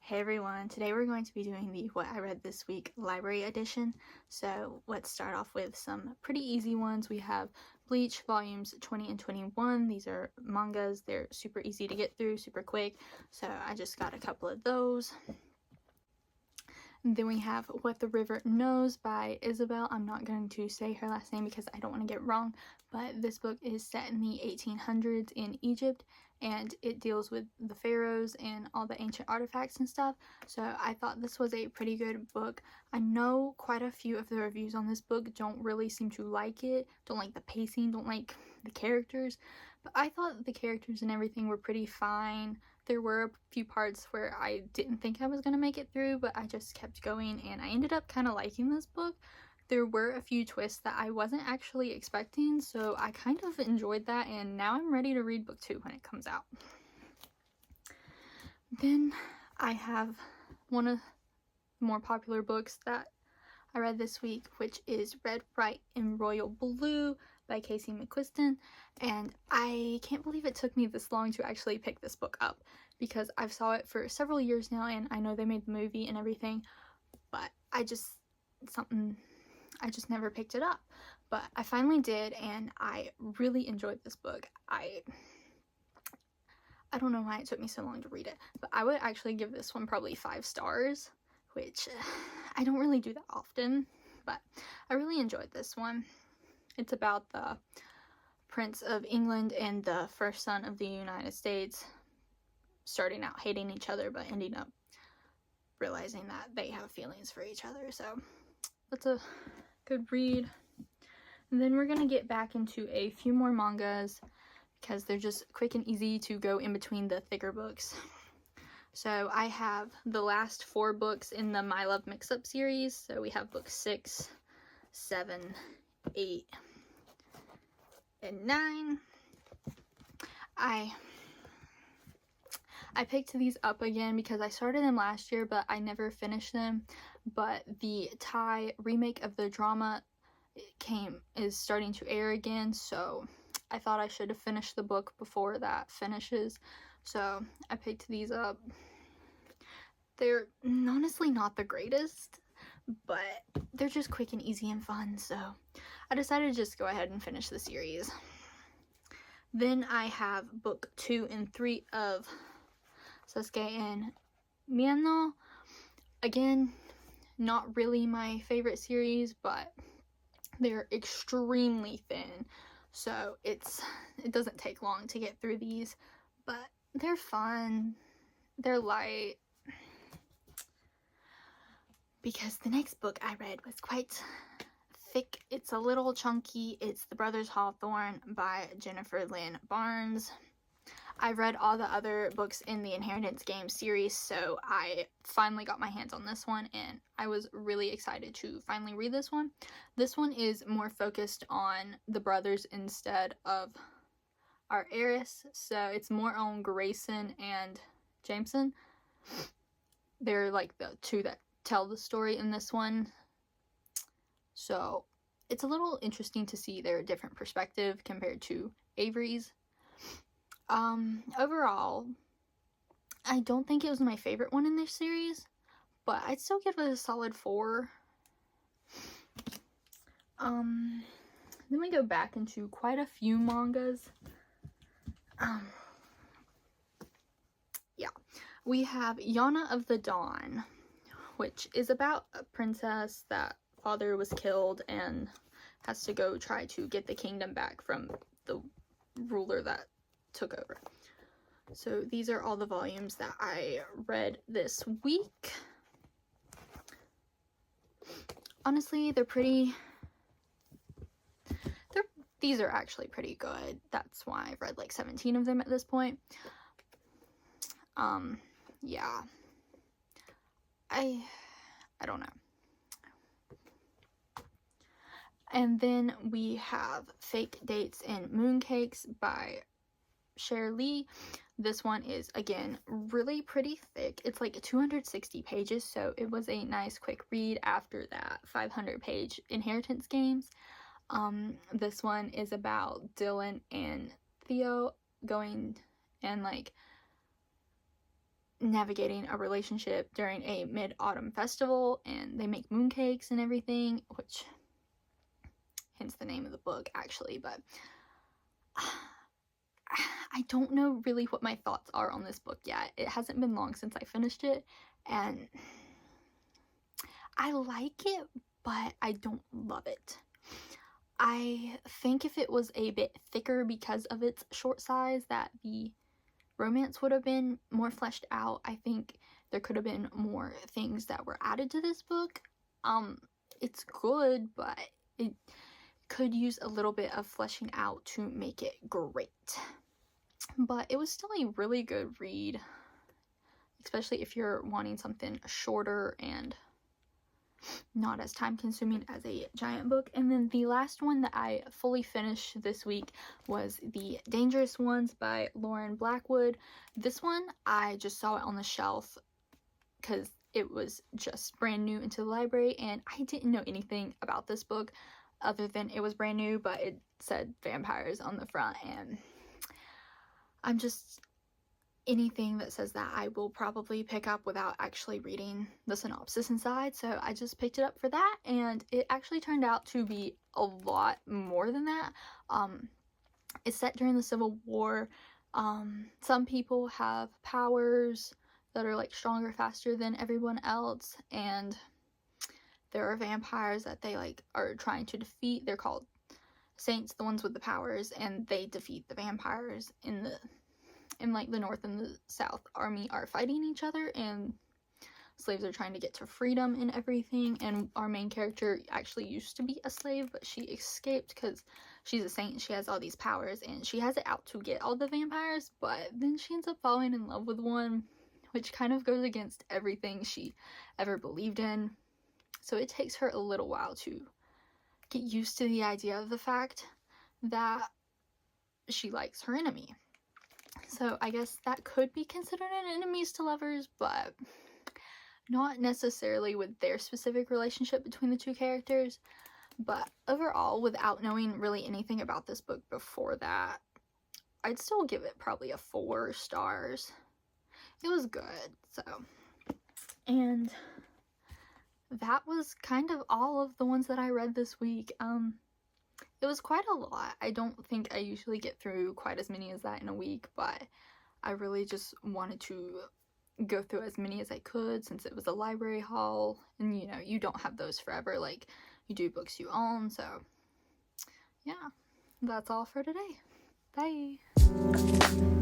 Hey everyone, today we're going to be doing the What I Read This Week library edition. So let's start off with some pretty easy ones. We have Bleach volumes 20 and 21. These are mangas. They're super easy to get through, super quick. So I just got a couple of those. And then we have What the River Knows by Isabel. I'm not going to say her last name because I don't want to get it wrong, but this book is set in the 1800s in Egypt, and it deals with the pharaohs and all the ancient artifacts and stuff. So I thought this was a pretty good book. I know quite a few of the reviews on this book don't really seem to like it, don't like the pacing, don't like the characters, but I thought the characters and everything were pretty fine. There were a few parts where I didn't think I was going to make it through, but I just kept going, and I ended up kind of liking this book. There were a few twists that I wasn't actually expecting, so I kind of enjoyed that, and now I'm ready to read book 2 when it comes out. Then I have one of the more popular books that I read this week, which is Red, White, and Royal Blue by Casey McQuiston, and I can't believe it took me this long to actually pick this book up, because I've saw it for several years now, and I know they made the movie and everything, but I just never picked it up. But I finally did, and I really enjoyed this book. I don't know why it took me so long to read it, but I would actually give this one probably 5 stars, which I don't really do that often, but I really enjoyed this one. It's about the Prince of England and the first son of the United States starting out hating each other, but ending up realizing that they have feelings for each other. So that's a good read. And then we're gonna get back into a few more mangas because they're just quick and easy to go in between the thicker books. So I have the last 4 books in the My Love Mix-Up series. So we have books 6, 7, 8, and 9. I picked these up again because I started them last year, but I never finished them. But the Thai remake of the drama is starting to air again, so I thought I should have finished the book before that finishes. So I picked these up. They're honestly not the greatest, but they're just quick and easy and fun, so I decided to just go ahead and finish the series. Then I have book 2 and 3 of Sasaki and Miyano. Again, not really my favorite series, but they're extremely thin, so it doesn't take long to get through these, but they're fun, they're light. Because the next book I read was quite thick. It's a little chunky. It's The Brothers Hawthorne by Jennifer Lynn Barnes. I read all the other books in the Inheritance Game series, so I finally got my hands on this one, and I was really excited to finally read this one. This one is more focused on the brothers instead of our heiress, so it's more on Grayson and Jameson. They're like the two that tell the story in this one, so it's a little interesting to see their different perspective compared to Avery's. Overall, I don't think it was my favorite one in this series, but I'd still give it a solid 4. Then we go back into quite a few mangas. Yeah, we have Yona of the Dawn, which is about a princess that father was killed and has to go try to get the kingdom back from the ruler that took over. So these are all the volumes that I read this week. Honestly, these are actually pretty good. That's why I've read like 17 of them at this point. Yeah. I don't know. And then we have Fake Dates and Mooncakes by Sher. This one is, again, really pretty thick. It's like 260 pages, so it was a nice quick read after that 500-page Inheritance Games. This one is about Dylan and Theo going and like navigating a relationship during a mid-autumn festival, and they make mooncakes and everything, which hence the name of the book actually. But I don't know really what my thoughts are on this book yet. It hasn't been long since I finished it, and I like it, but I don't love it. I think if it was a bit thicker because of its short size, that the romance would have been more fleshed out. I think there could have been more things that were added to this book. It's good, but it could use a little bit of fleshing out to make it great. But it was still a really good read, especially if you're wanting something shorter and not as time consuming as a giant book. And then the last one that I fully finished this week was The Dangerous Ones by Lauren Blackwood. This one, I just saw it on the shelf because it was just brand new into the library, and I didn't know anything about this book other than it was brand new, but it said vampires on the front, and I'm just, anything that says that I will probably pick up without actually reading the synopsis inside, so I just picked it up for that, and it actually turned out to be a lot more than that. It's set during the Civil War. Some people have powers that are like stronger, faster than everyone else, and there are vampires that they like are trying to defeat. They're called saints, the ones with the powers, and they defeat the vampires in like the North and the South army are fighting each other, and slaves are trying to get to freedom and everything. And our main character actually used to be a slave, but she escaped because she's a saint and she has all these powers, and she has it out to get all the vampires, but then she ends up falling in love with one, which kind of goes against everything she ever believed in. So it takes her a little while to get used to the idea of the fact that she likes her enemy. So I guess that could be considered an enemies to lovers, but not necessarily with their specific relationship between the two characters. But overall, without knowing really anything about this book before that, I'd still give it probably a 4 stars. It was good, so. And that was kind of all of the ones that I read this week. It was quite a lot. I don't think I usually get through quite as many as that in a week, but I really just wanted to go through as many as I could since it was a library haul, and you know, you don't have those forever like you do books you own. So yeah, that's all for today. Bye.